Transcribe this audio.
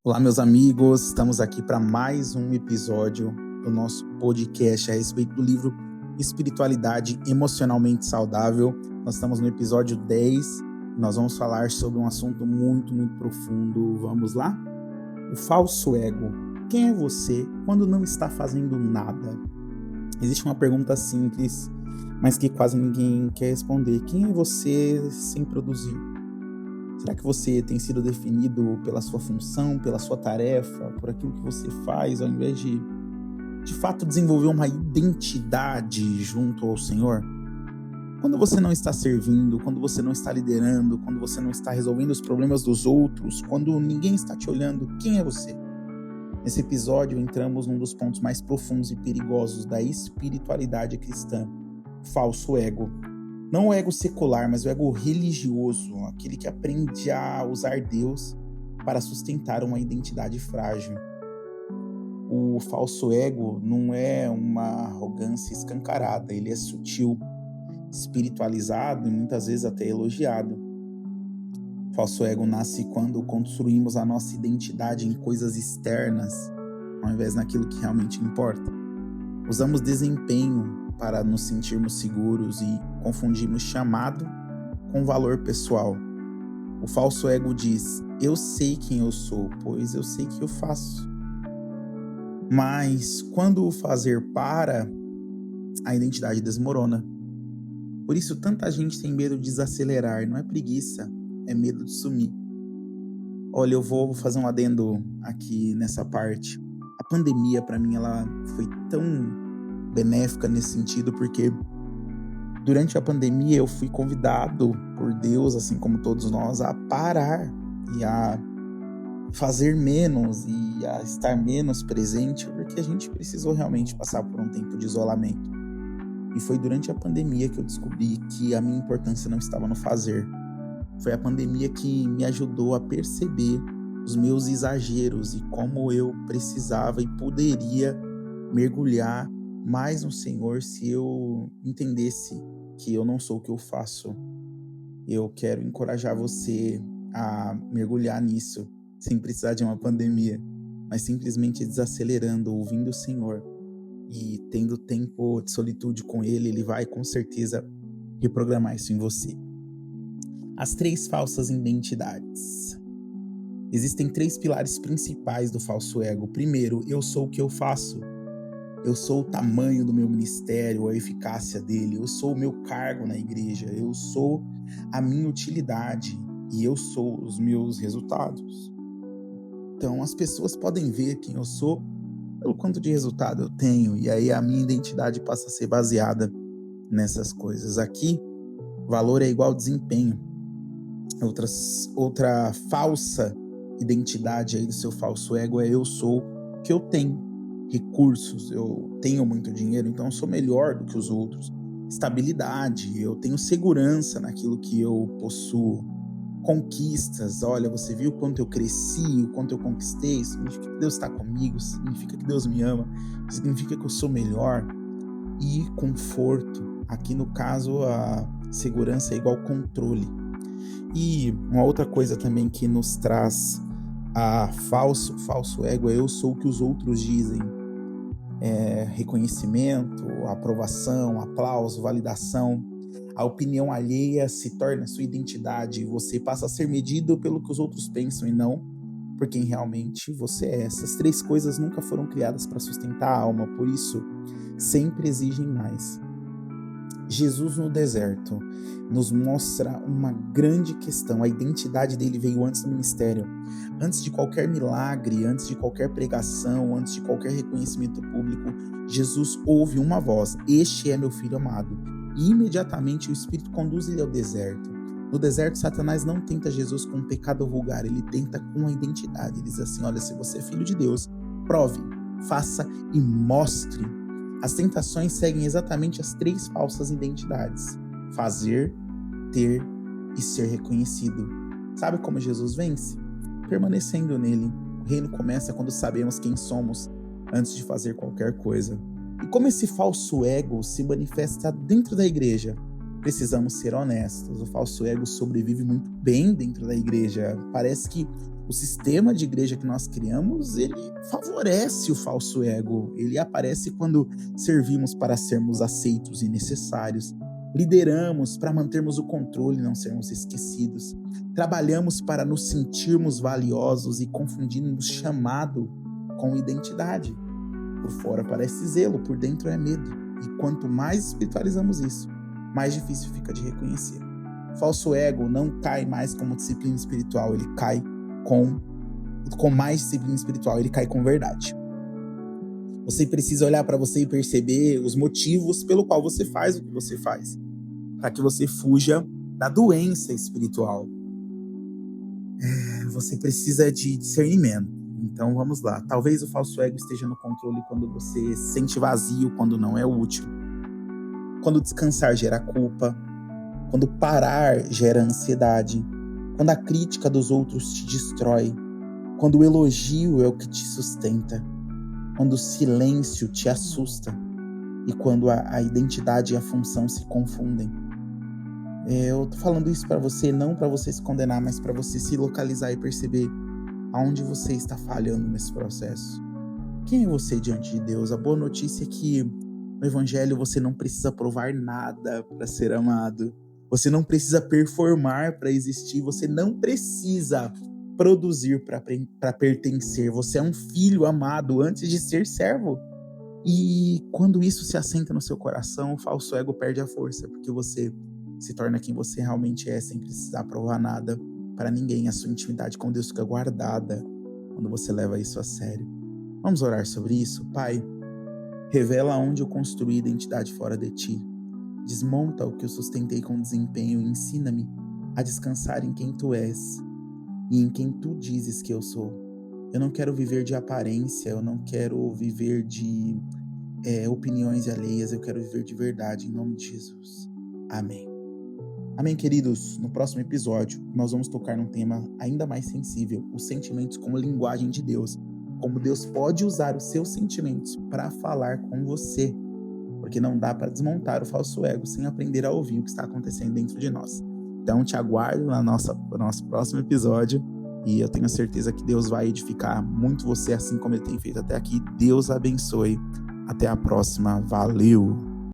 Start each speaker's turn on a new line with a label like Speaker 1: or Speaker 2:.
Speaker 1: Olá, meus amigos, estamos aqui para mais um episódio do nosso podcast a respeito do livro Espiritualidade Emocionalmente Saudável. Nós estamos no episódio 10 e nós vamos falar sobre um assunto muito profundo. Vamos lá? O falso ego. Quem é você quando não está fazendo nada? Existe uma pergunta simples, mas que quase ninguém quer responder. Quem é você sem produzir? Será que você tem sido definido pela sua função, pela sua tarefa, por aquilo que você faz, ao invés de fato desenvolver uma identidade junto ao Senhor? Quando você não está servindo, quando você não está liderando, quando você não está resolvendo os problemas dos outros, quando ninguém está te olhando, quem é você? Nesse episódio entramos num dos pontos mais profundos e perigosos da espiritualidade cristã, o falso ego. Não o ego secular, mas o ego religioso, aquele que aprende a usar Deus para sustentar uma identidade frágil. O falso ego não é uma arrogância escancarada, ele é sutil, espiritualizado e muitas vezes até elogiado. O falso ego nasce quando construímos a nossa identidade em coisas externas, ao invés naquilo que realmente importa. Usamos desempenho para nos sentirmos seguros e confundimos chamado com valor pessoal. O falso ego diz: eu sei quem eu sou, pois eu sei que eu faço. Mas quando o fazer para, a identidade desmorona. Por isso tanta gente tem medo de desacelerar. Não é preguiça, é medo de sumir. Olha, eu vou fazer um adendo aqui nessa parte. A pandemia, para mim, ela foi tão benéfica nesse sentido, porque durante a pandemia eu fui convidado por Deus, assim como todos nós, a parar e a fazer menos e a estar menos presente, porque a gente precisou realmente passar por um tempo de isolamento. E foi durante a pandemia que eu descobri que a minha importância não estava no fazer. Foi a pandemia que me ajudou a perceber os meus exageros e como eu precisava e poderia mergulhar mais no Senhor se eu entendesse que eu não sou o que eu faço. Eu quero encorajar você a mergulhar nisso, sem precisar de uma pandemia, mas simplesmente desacelerando, ouvindo o Senhor e tendo tempo de solitude com Ele. Ele vai com certeza reprogramar isso em você. As 3 falsas identidades. Existem 3 pilares principais do falso ego. Primeiro, eu sou o que eu faço. Eu sou o tamanho do meu ministério, a eficácia dele, eu sou o meu cargo na igreja, eu sou a minha utilidade e eu sou os meus resultados. Então as pessoas podem ver quem eu sou pelo quanto de resultado eu tenho, e aí a minha identidade passa a ser baseada nessas coisas. Aqui, valor é igual desempenho. Outra falsa identidade aí do seu falso ego é eu sou o que eu tenho. Recursos, eu tenho muito dinheiro, então eu sou melhor do que os outros. Estabilidade, eu tenho segurança naquilo que eu possuo. Conquistas, olha, você viu o quanto eu cresci, o quanto eu conquistei, significa que Deus está comigo, significa que Deus me ama, significa que eu sou melhor. E conforto, aqui no caso a segurança é igual controle. E uma outra coisa também que nos traz a falso ego é eu sou o que os outros dizem. Reconhecimento, aprovação, aplauso, validação. A opinião alheia se torna sua identidade. Você passa a ser medido pelo que os outros pensam e não por quem realmente você é. Essas 3 coisas nunca foram criadas para sustentar a alma, por isso sempre exigem mais. Jesus no deserto nos mostra uma grande questão. A identidade dele veio antes do ministério. Antes de qualquer milagre, antes de qualquer pregação, antes de qualquer reconhecimento público, Jesus ouve uma voz: este é meu filho amado. E imediatamente o Espírito conduz ele ao deserto. No deserto, Satanás não tenta Jesus com um pecado vulgar, ele tenta com a identidade. Ele diz assim: olha, se você é filho de Deus, prove, faça e mostre. As tentações seguem exatamente as 3 falsas identidades: fazer, ter e ser reconhecido. Sabe como Jesus vence? Permanecendo nele. O reino começa quando sabemos quem somos antes de fazer qualquer coisa. E como esse falso ego se manifesta dentro da igreja? Precisamos ser honestos. O falso ego sobrevive muito bem dentro da igreja. Parece que O sistema de igreja que nós criamos, ele favorece o falso ego. Ele aparece quando servimos para sermos aceitos e necessários. Lideramos para mantermos o controle e não sermos esquecidos. Trabalhamos para nos sentirmos valiosos e confundimos chamado com identidade. Por fora parece zelo, por dentro é medo. E quanto mais espiritualizamos isso, mais difícil fica de reconhecer. Falso ego não cai mais como disciplina espiritual, ele cai com mais disciplina espiritual, ele cai com verdade. Você precisa olhar para você e perceber os motivos pelo qual você faz o que você faz, para que você fuja da doença espiritual. Você precisa de discernimento. Então vamos lá. Talvez o falso ego esteja no controle quando você se sente vazio, quando não é útil. Quando descansar gera culpa. Quando parar gera ansiedade. Quando a crítica dos outros te destrói. Quando o elogio é o que te sustenta. Quando o silêncio te assusta. E quando a identidade e a função se confundem. Eu tô falando isso para você, não para você se condenar, mas para você se localizar e perceber aonde você está falhando nesse processo. Quem é você diante de Deus? A boa notícia é que no Evangelho você não precisa provar nada para ser amado. Você não precisa performar para existir. Você não precisa produzir para pertencer. Você é um filho amado antes de ser servo. E quando isso se assenta no seu coração, o falso ego perde a força, porque você se torna quem você realmente é, sem precisar provar nada para ninguém. A sua intimidade com Deus fica guardada quando você leva isso a sério. Vamos orar sobre isso? Pai, revela onde eu construí identidade fora de Ti. Desmonta o que eu sustentei com desempenho e ensina-me a descansar em quem Tu és e em quem Tu dizes que eu sou. Eu não quero viver de aparência, eu não quero viver de opiniões alheias, eu quero viver de verdade, em nome de Jesus. Amém. Amém, queridos. No próximo episódio, nós vamos tocar num tema ainda mais sensível, os sentimentos como linguagem de Deus. Como Deus pode usar os seus sentimentos para falar com você. Porque não dá para desmontar o falso ego sem aprender a ouvir o que está acontecendo dentro de nós. Então, te aguardo no nosso próximo episódio. E eu tenho certeza que Deus vai edificar muito você, assim como Ele tem feito até aqui. Deus abençoe. Até a próxima. Valeu!